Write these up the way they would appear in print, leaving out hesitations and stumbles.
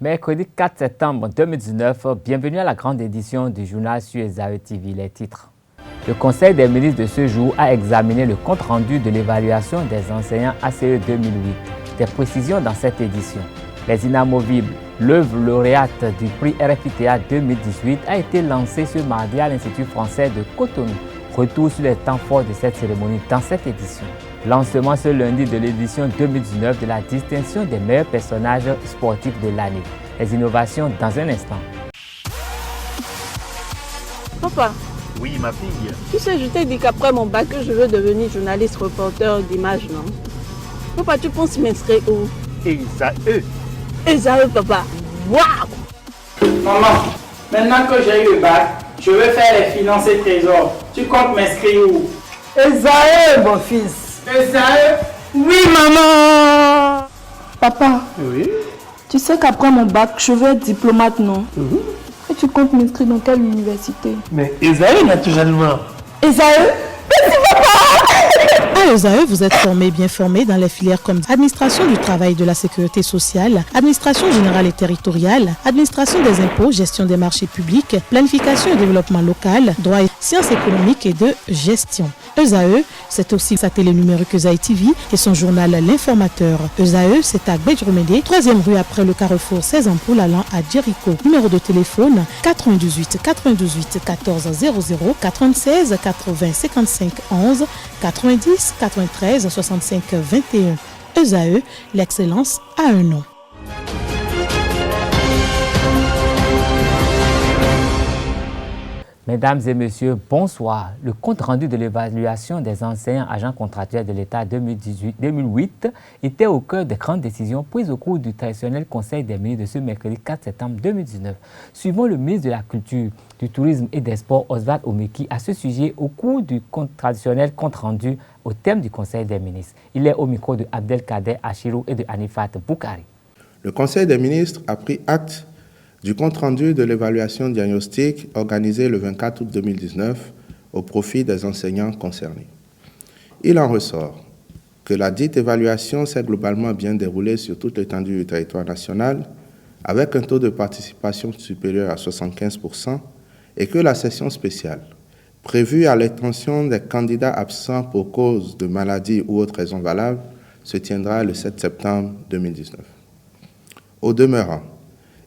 Mercredi 4 septembre 2019, bienvenue à la grande édition du journal sur Esaü TV. Les titres. Le Conseil des ministres de ce jour a examiné le compte-rendu de l'évaluation des enseignants ACE 2008. Des précisions dans cette édition. Les Inamovibles, l'œuvre lauréate du prix RFITA 2018, a été lancée ce mardi à l'Institut français de Cotonou. Retour sur les temps forts de cette cérémonie dans cette édition. Lancement ce lundi de l'édition 2019 de la distinction des meilleurs personnages sportifs de l'année. Les innovations dans un instant. Papa. Oui, ma fille. Tu sais, je t'ai dit qu'après mon bac, je veux devenir journaliste reporter d'images, non? Papa, tu penses m'inscrire où? Esaü. Esaü, papa. Waouh! Maman, maintenant que j'ai eu le bac, je veux faire les finances et trésors. Tu comptes m'inscrire où? Esaü, mon fils. Esaü? Oui, maman. Papa, Oui. tu sais qu'après mon bac, je veux être diplomate, non? Et tu comptes m'inscrire dans quelle université? Mais Esaü, naturellement. Esaü? À Esaü, vous êtes bien formé dans les filières comme administration du travail et de la sécurité sociale, administration générale et territoriale, administration des impôts, gestion des marchés publics, planification et développement local, droit et sciences économiques et de gestion. Esaü, c'est aussi sa télé numérique Esaü TV et son journal L'Informateur. Esaü, c'est à Bedjromédé, 3e rue après le carrefour 16 ampoules allant à Jericho. Numéro de téléphone 98 98 14 00 96 80 55 11 90 93 65 21. Esaü, l'excellence a un nom. Mesdames et messieurs, bonsoir. Le compte-rendu de l'évaluation des enseignants agents contractuels de l'État 2018 était au cœur des grandes décisions prises au cours du traditionnel Conseil des ministres de ce mercredi 4 septembre 2019. Suivant le ministre de la Culture, du Tourisme et des Sports, Oswald Omeki, à ce sujet au cours du traditionnel compte-rendu au thème du Conseil des ministres. Il est au micro de Abdelkader Achirou et de Anifat Boukari. Le Conseil des ministres a pris acte du compte-rendu de l'évaluation diagnostique organisée le 24 août 2019 au profit des enseignants concernés. Il en ressort que la dite évaluation s'est globalement bien déroulée sur toute l'étendue du territoire national, avec un taux de participation supérieur à 75%, et que la session spéciale, prévue à l'intention des candidats absents pour cause de maladie ou autre raison valable, se tiendra le 7 septembre 2019. Au demeurant,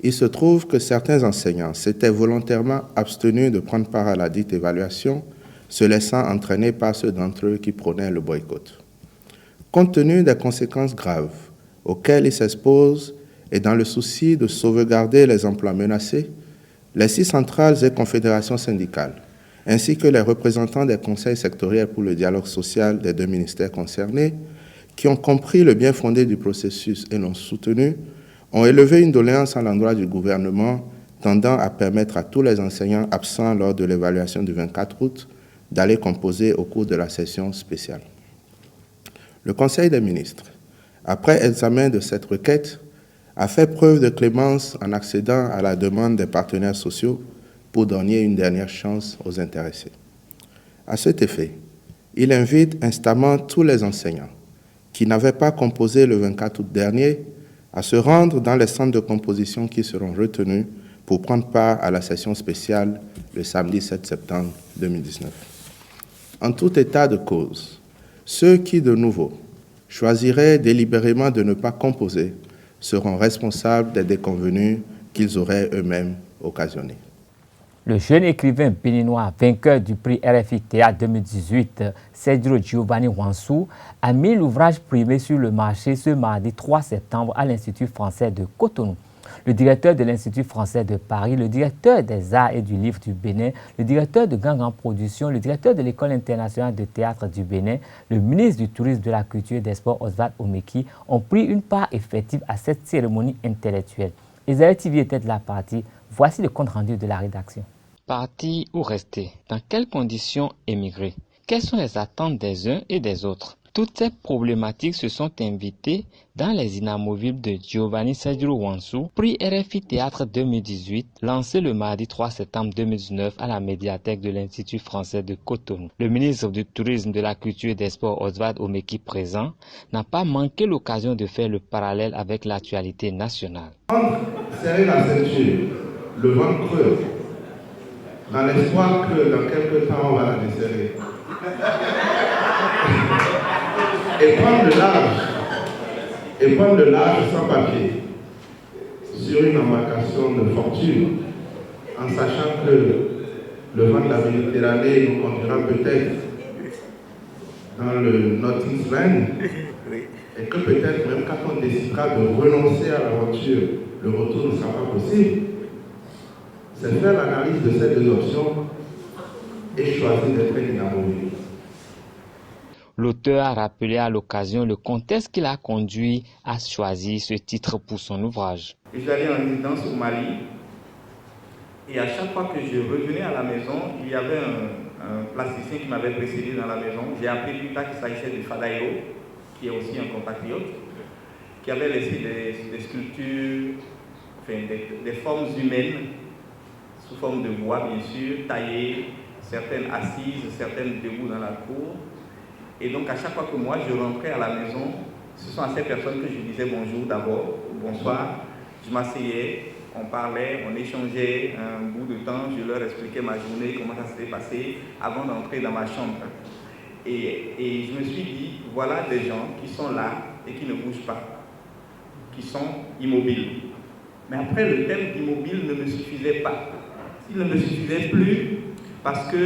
il se trouve que certains enseignants s'étaient volontairement abstenus de prendre part à la dite évaluation, se laissant entraîner par ceux d'entre eux qui prônaient le boycott. Compte tenu des conséquences graves auxquelles ils s'exposent et dans le souci de sauvegarder les emplois menacés, les 6 centrales et confédérations syndicales, ainsi que les représentants des conseils sectoriels pour le dialogue social des 2 ministères concernés, qui ont compris le bien fondé du processus et l'ont soutenu, ont élevé une doléance à l'endroit du gouvernement tendant à permettre à tous les enseignants absents lors de l'évaluation du 24 août d'aller composer au cours de la session spéciale. Le Conseil des ministres, après examen de cette requête, a fait preuve de clémence en accédant à la demande des partenaires sociaux pour donner une dernière chance aux intéressés. À cet effet, il invite instamment tous les enseignants qui n'avaient pas composé le 24 août dernier à se rendre dans les centres de composition qui seront retenus pour prendre part à la session spéciale le samedi 7 septembre 2019. En tout état de cause, ceux qui, de nouveau, choisiraient délibérément de ne pas composer seront responsables des déconvenues qu'ils auraient eux-mêmes occasionnées. Le jeune écrivain béninois, vainqueur du prix RFITA 2018, Sergio Giovanni Wansou, a mis l'ouvrage primé sur le marché ce mardi 3 septembre à l'Institut français de Cotonou. Le directeur de l'Institut français de Paris, le directeur des arts et du livre du Bénin, le directeur de Gangan Productions, le directeur de l'École internationale de théâtre du Bénin, le ministre du Tourisme, de la Culture et des Sports, Oswald Omeki, ont pris une part effective à cette cérémonie intellectuelle. Esaü TV était de la partie. Voici le compte-rendu de la rédaction. Partir ou rester? Dans quelles conditions émigrer? Quelles sont les attentes des uns et des autres? Toutes ces problématiques se sont invitées dans Les Inamovibles de Giovanni Sergio Wansou, prix RFI Théâtre 2018, lancé le mardi 3 septembre 2019 à la médiathèque de l'Institut français de Cotonou. Le ministre du Tourisme, de la Culture et des Sports, Oswald Omeki, présent, n'a pas manqué l'occasion de faire le parallèle avec l'actualité nationale. C'est serrer la ceinture, le ventre creux, dans l'espoir que dans quelques temps on va la desserrer. Et prendre le large sans papier sur une embarcation de fortune, en sachant que le vent de la Méditerranée nous conduira peut-être dans le Nautilus Land, et que peut-être même quand on décidera de renoncer à l'aventure, le retour ne sera pas possible. C'est faire l'analyse de ces deux options et choisir d'être inamovible. L'auteur a rappelé à l'occasion le contexte qui l'a conduit à choisir ce titre pour son ouvrage. Je suis allé en résidence au Mali et à chaque fois que je revenais à la maison, il y avait un plasticien qui m'avait précédé dans la maison. J'ai appris plus tard qu'il s'agissait de Fadaïro, qui est aussi un compatriote, qui avait laissé des sculptures, enfin des formes humaines, sous forme de bois bien sûr, taillées, certaines assises, certaines debout dans la cour. Et donc à chaque fois que moi je rentrais à la maison, ce sont à ces personnes que je disais bonjour d'abord, bonsoir, je m'asseyais, on parlait, on échangeait un bout de temps, je leur expliquais ma journée, comment ça s'était passé, avant d'entrer dans ma chambre. Et je me suis dit, voilà des gens qui sont là et qui ne bougent pas, qui sont immobiles. Mais après, le thème immobile ne me suffisait pas. Il ne me suffisait plus parce que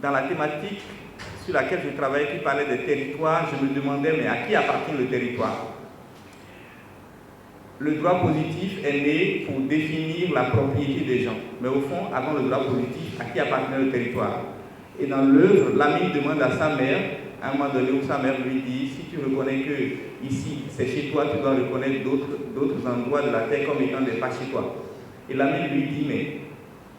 dans la thématique sur laquelle je travaillais, qui parlait des territoires, je me demandais, mais à qui appartient le territoire? Le droit positif est né pour définir la propriété des gens. Mais au fond, avant le droit positif, à qui appartenait le territoire? Et dans l'œuvre, l'ami demande à sa mère, à un moment donné où sa mère lui dit, si tu reconnais que ici, c'est chez toi, tu dois reconnaître d'autres endroits de la terre comme étant des pas chez toi. Et l'ami lui dit, mais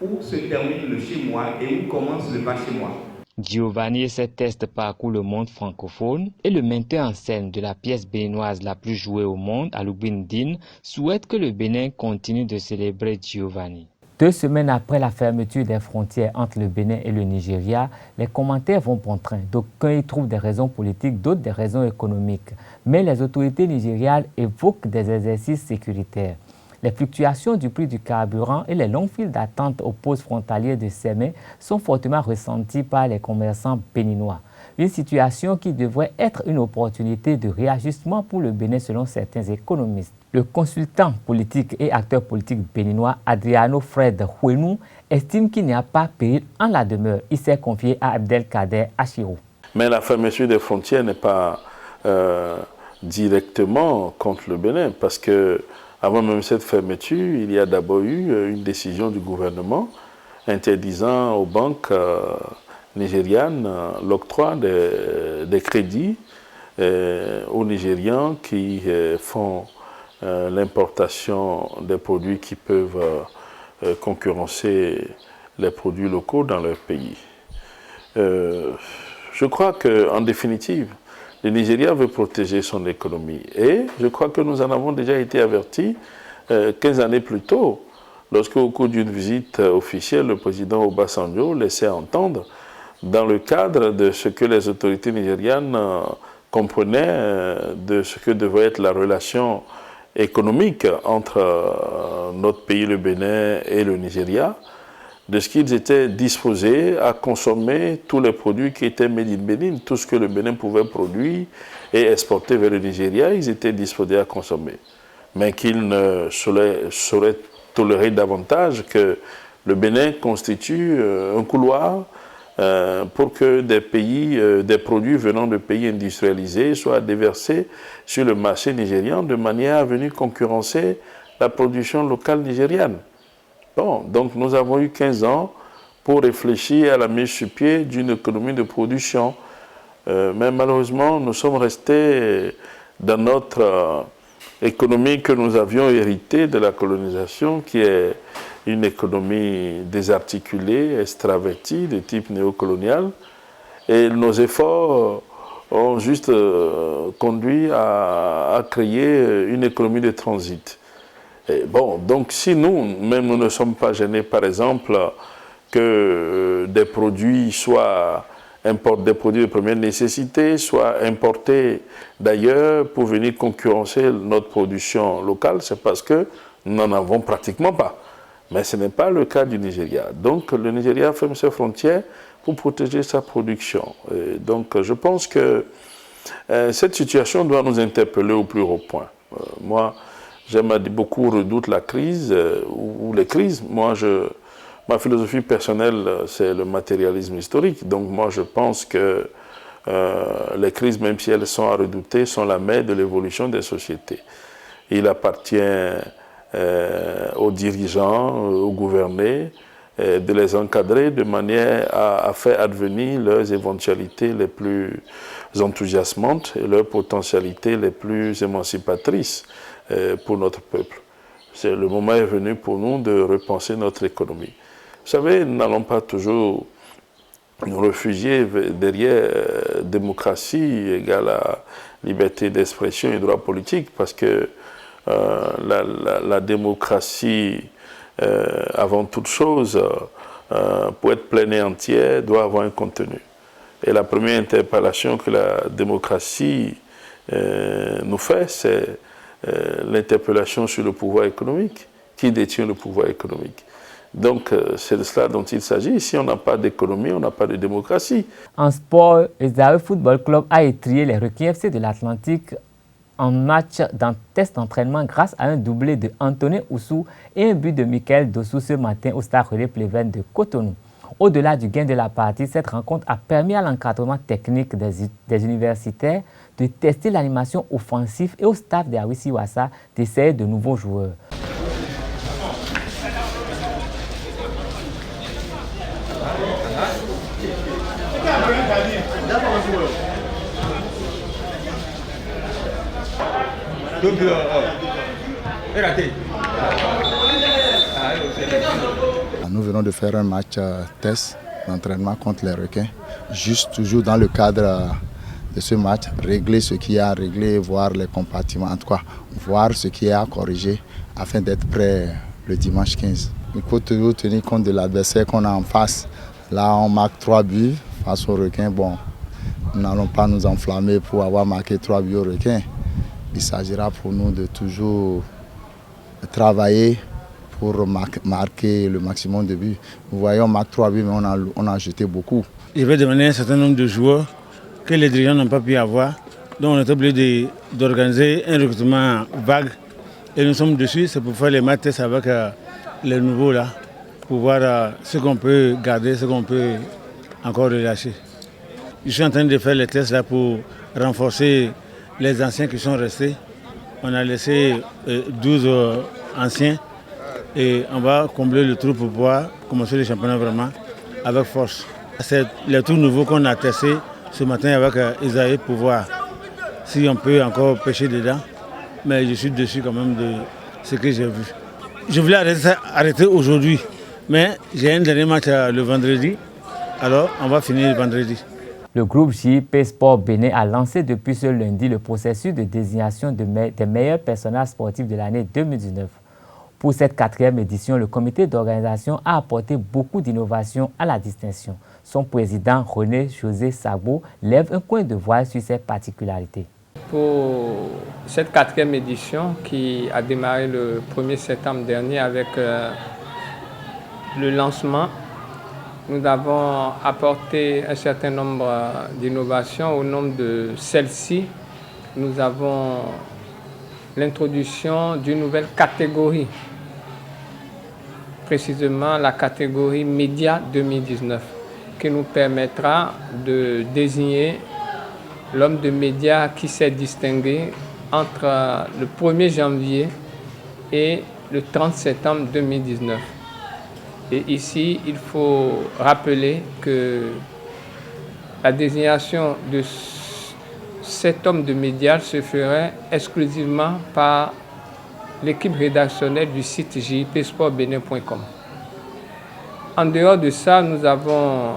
où se termine le chez moi et où commence le pas chez moi? Giovanni et ses tests parcourent le monde francophone et le metteur en scène de la pièce béninoise la plus jouée au monde, Aloubindine, souhaite que le Bénin continue de célébrer Giovanni. 2 semaines après la fermeture des frontières entre le Bénin et le Nigeria, les commentaires vont bon train. D'aucuns y trouvent des raisons politiques, d'autres des raisons économiques. Mais les autorités nigérianes évoquent des exercices sécuritaires. Les fluctuations du prix du carburant et les longues files d'attente aux postes frontaliers de Sémé sont fortement ressenties par les commerçants béninois. Une situation qui devrait être une opportunité de réajustement pour le Bénin selon certains économistes. Le consultant politique et acteur politique béninois Adriano Fred Huenou estime qu'il n'y a pas péril en la demeure. Il s'est confié à Abdelkader Achiro. Mais la fermeture des frontières n'est pas directement contre le Bénin parce que avant même cette fermeture, il y a d'abord eu une décision du gouvernement interdisant aux banques nigérianes l'octroi des crédits aux Nigérians qui font l'importation des produits qui peuvent concurrencer les produits locaux dans leur pays. Je crois qu'en définitive, le Nigeria veut protéger son économie. Et je crois que nous en avons déjà été avertis 15 années plus tôt, lorsque au cours d'une visite officielle, le président Obasanjo laissait entendre, dans le cadre de ce que les autorités nigérianes comprenaient de ce que devait être la relation économique entre notre pays, le Bénin, et le Nigeria, de ce qu'ils étaient disposés à consommer tous les produits qui étaient made in Bénin, tout ce que le Bénin pouvait produire et exporter vers le Nigeria, ils étaient disposés à consommer. Mais qu'ils ne sauraient tolérer davantage que le Bénin constitue un couloir pour que des produits venant de pays industrialisés soient déversés sur le marché nigérian de manière à venir concurrencer la production locale nigériane. Bon, donc nous avons eu 15 ans pour réfléchir à la mise sur pied d'une économie de production. Mais malheureusement, nous sommes restés dans notre économie que nous avions héritée de la colonisation, qui est une économie désarticulée, extravertie, de type néocolonial. Et nos efforts ont juste conduit à créer une économie de transit. Et bon, donc si nous-mêmes, nous ne sommes pas gênés, par exemple, que des produits soient des produits de première nécessité, soient importés d'ailleurs pour venir concurrencer notre production locale, c'est parce que Nous n'en avons pratiquement pas. Mais ce n'est pas le cas du Nigeria. Donc le Nigeria ferme ses frontières pour protéger sa production. Et donc je pense que cette situation doit nous interpeller au plus haut point. Moi, j'aime beaucoup redoute la crise ou les crises. Moi, ma philosophie personnelle, c'est le matérialisme historique. Donc moi, je pense que les crises, même si elles sont à redouter, sont la mère de l'évolution des sociétés. Il appartient aux dirigeants, aux gouvernés, de les encadrer de manière à faire advenir leurs éventualités les plus enthousiasmantes et leurs potentialités les plus émancipatrices pour notre peuple. Le moment est venu pour nous de repenser notre économie. Vous savez, nous n'allons pas toujours nous réfugier derrière démocratie égale à liberté d'expression et droit politique, parce que la démocratie, avant toute chose, pour être pleine et entière, doit avoir un contenu. Et la première interpellation que la démocratie nous fait, c'est l'interpellation sur le pouvoir économique. Qui détient le pouvoir économique? Donc, c'est de cela dont il s'agit. Si on n'a pas d'économie, on n'a pas de démocratie. En sport, le Zaïre Football Club a étrié les Requins FC de l'Atlantique en match d'un test d'entraînement grâce à un doublé de Anthony Oussou et un but de Michael Dossou ce matin au Stade Relais Pleven de Cotonou. Au-delà du gain de la partie, cette rencontre a permis à l'encadrement technique des universitaires de tester l'animation offensive et au staff de Awisi Wassa d'essayer de nouveaux joueurs. Nous venons de faire un match test d'entraînement contre les Requins. Juste toujours dans le cadre de ce match, régler ce qui est à régler, voir les compartiments, en tout cas, voir ce qui est à corriger afin d'être prêt le dimanche 15. Il faut toujours tenir compte de l'adversaire qu'on a en face. Là, on marque 3 buts face aux Requins. Bon, nous n'allons pas nous enflammer pour avoir marqué 3 buts aux Requins. Il s'agira pour nous de toujours travailler pour marquer le maximum de buts. Vous voyez, on marque 3 buts, mais on a jeté beaucoup. Il va demander un certain nombre de joueurs que les dirigeants n'ont pas pu avoir. Donc on est obligé d'organiser un recrutement vague. Et nous sommes dessus, c'est pour faire les matchs tests avec les nouveaux là, pour voir ce qu'on peut garder, ce qu'on peut encore relâcher. Je suis en train de faire les tests là pour renforcer les anciens qui sont restés. On a laissé 12 anciens et on va combler le trou pour pouvoir commencer le championnat vraiment avec force. C'est les tout nouveaux qu'on a testés ce matin avec Isaïe pour voir si on peut encore pêcher dedans. Mais je suis dessus quand même de ce que j'ai vu. Je voulais arrêter aujourd'hui, mais j'ai un dernier match le vendredi, alors on va finir le vendredi. Le groupe JIP Sport Bénin a lancé depuis ce lundi le processus de désignation des meilleurs personnages sportifs de l'année 2019. Pour cette 4e édition, le comité d'organisation a apporté beaucoup d'innovations à la distinction. Son président, René-José Sabo, lève un coin de voile sur ses particularités. Pour cette 4e édition qui a démarré le 1er septembre dernier avec le lancement, nous avons apporté un certain nombre d'innovations. Au nombre de celles-ci, nous avons l'introduction d'une nouvelle catégorie, précisément la catégorie Média 2019, qui nous permettra de désigner l'homme de médias qui s'est distingué entre le 1er janvier et le 30 septembre 2019. Et ici, il faut rappeler que la désignation de cet homme de médias se ferait exclusivement par l'équipe rédactionnelle du site jipsportbenin.com. En dehors de ça, nous avons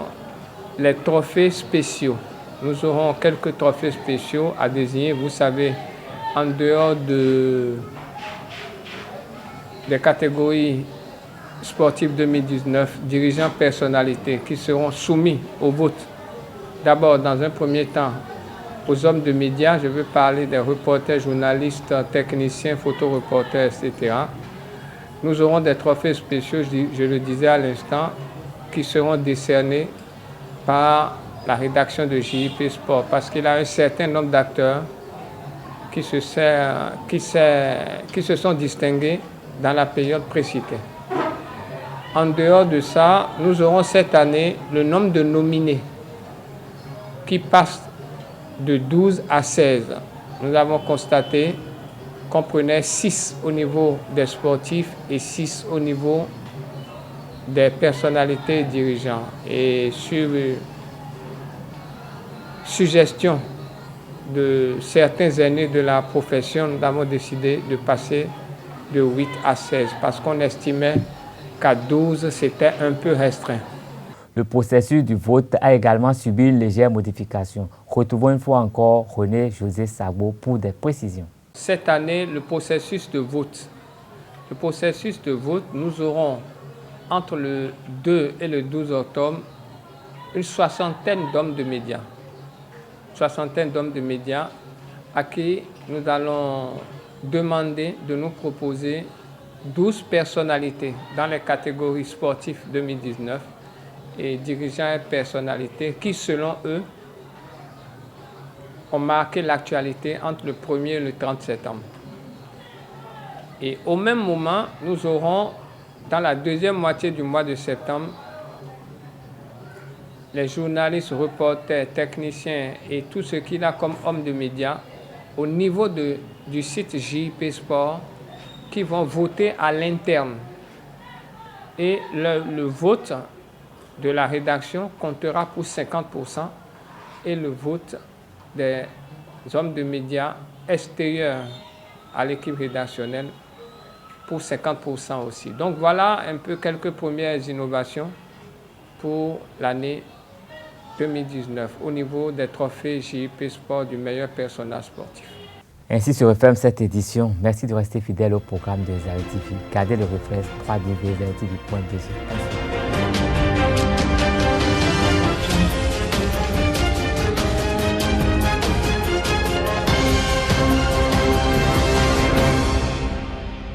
les trophées spéciaux. Nous aurons quelques trophées spéciaux à désigner. Vous savez, en dehors des catégories sportives 2019, dirigeants personnalités qui seront soumis au vote. D'abord, dans un premier temps, aux hommes de médias, je veux parler des reporters, journalistes, techniciens, photoreporters, etc. nous aurons des trophées spéciaux, je le disais à l'instant, qui seront décernés par la rédaction de JIP Sport, parce qu'il y a un certain nombre d'acteurs qui se sont distingués dans la période précitée. En dehors de ça, nous aurons cette année le nombre de nominés qui passe de 12 à 16. Nous avons constaté qu'on prenait 6 au niveau des sportifs et 6 au niveau des personnalités et dirigeants. Et sur suggestion de certains aînés de la profession, nous avons décidé de passer de 8 à 16 parce qu'on estimait qu'à 12, c'était un peu restreint. Le processus du vote a également subi une légère modification. Retrouvons une fois encore René-José Sagbo pour des précisions. Cette année, le processus de vote, nous aurons entre le 2 et le 12 octobre une soixantaine d'hommes de médias. À qui nous allons demander de nous proposer 12 personnalités dans les catégories sportives 2019 et dirigeants et personnalités qui, selon eux, ont marqué l'actualité entre le 1er et le 30 septembre. Et au même moment, nous aurons, dans la deuxième moitié du mois de septembre, les journalistes, reporters, techniciens et tout ce qu'il a comme hommes de médias au niveau du site JIP Sport qui vont voter à l'interne. Et le vote de la rédaction comptera pour 50% et le vote des hommes de médias extérieurs à l'équipe rédactionnelle pour 50% aussi. Donc voilà un peu quelques premières innovations pour l'année 2019 au niveau des trophées JIP Sport du meilleur personnage sportif. Ainsi se referme cette édition. Merci de rester fidèle au programme de Zayo TV. Gardez le réflexe www.zayo-tv.bg.